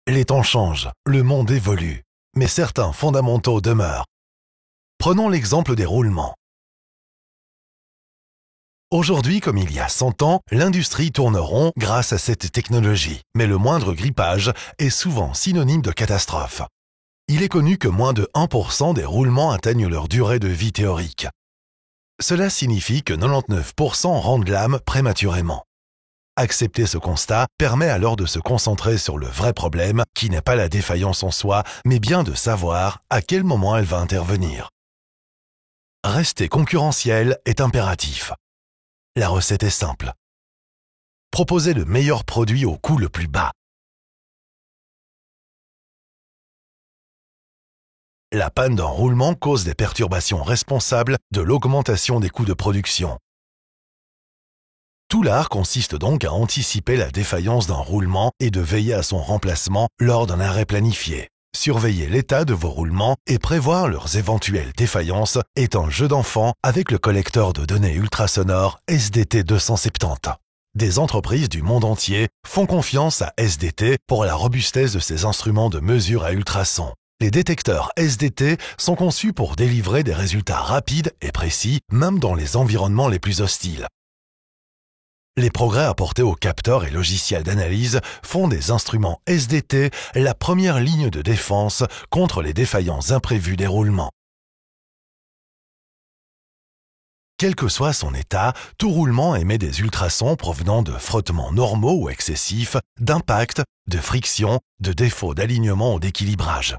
Les temps changent, le monde évolue, mais certains fondamentaux demeurent. Prenons l'exemple des roulements. Aujourd'hui, comme il y a 100 ans, l'industrie tourne rond grâce à cette technologie, mais le moindre grippage est souvent synonyme de catastrophe. Il est connu que moins de 1% des roulements atteignent leur durée de vie théorique. Cela signifie que 99% rendent l'âme prématurément. Accepter ce constat permet alors de se concentrer sur le vrai problème, qui n'est pas la défaillance en soi, mais bien de savoir à quel moment elle va intervenir. Rester concurrentiel est impératif. La recette est simple. Proposez le meilleur produit au coût le plus bas. La panne d'un roulement cause des perturbations responsables de l'augmentation des coûts de production. Tout l'art consiste donc à anticiper la défaillance d'un roulement et de veiller à son remplacement lors d'un arrêt planifié. Surveiller l'état de vos roulements et prévoir leurs éventuelles défaillances est un jeu d'enfant avec le collecteur de données ultrasonores SDT 270. Des entreprises du monde entier font confiance à SDT pour la robustesse de ses instruments de mesure à ultrasons. Les détecteurs SDT sont conçus pour délivrer des résultats rapides et précis, même dans les environnements les plus hostiles. Les progrès apportés aux capteurs et logiciels d'analyse font des instruments SDT la première ligne de défense contre les défaillances imprévues des roulements. Quel que soit son état, tout roulement émet des ultrasons provenant de frottements normaux ou excessifs, d'impact, de friction, de défauts d'alignement ou d'équilibrage.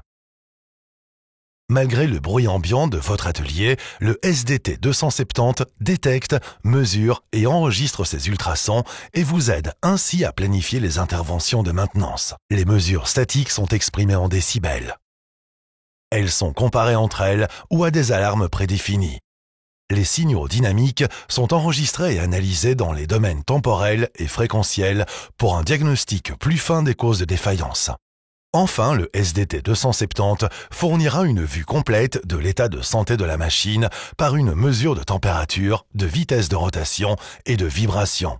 Malgré le bruit ambiant de votre atelier, le SDT 270 détecte, mesure et enregistre ces ultrasons et vous aide ainsi à planifier les interventions de maintenance. Les mesures statiques sont exprimées en décibels. Elles sont comparées entre elles ou à des alarmes prédéfinies. Les signaux dynamiques sont enregistrés et analysés dans les domaines temporels et fréquentiels pour un diagnostic plus fin des causes de défaillance. Enfin, le SDT 270 fournira une vue complète de l'état de santé de la machine par une mesure de température, de vitesse de rotation et de vibration.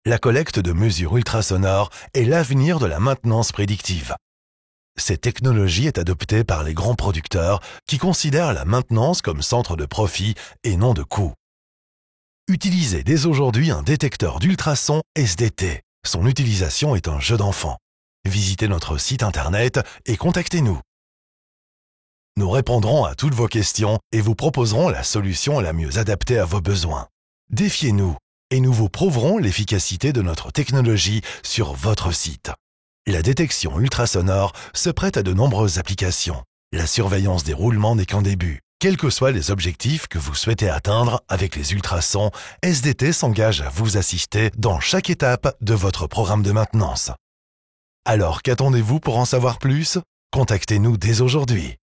La collecte de mesures ultrasonores est l'avenir de la maintenance prédictive. Cette technologie est adoptée par les grands producteurs qui considèrent la maintenance comme centre de profit et non de coût. Utilisez dès aujourd'hui un détecteur d'ultrasons SDT. Son utilisation est un jeu d'enfant. Visitez notre site internet et contactez-nous. Nous répondrons à toutes vos questions et vous proposerons la solution la mieux adaptée à vos besoins. Défiez-nous et nous vous prouverons l'efficacité de notre technologie sur votre site. La détection ultrasonore se prête à de nombreuses applications. La surveillance des roulements n'est qu'un début. Quels que soient les objectifs que vous souhaitez atteindre avec les ultrasons, SDT s'engage à vous assister dans chaque étape de votre programme de maintenance. Alors qu'attendez-vous pour en savoir plus? Contactez-nous dès aujourd'hui.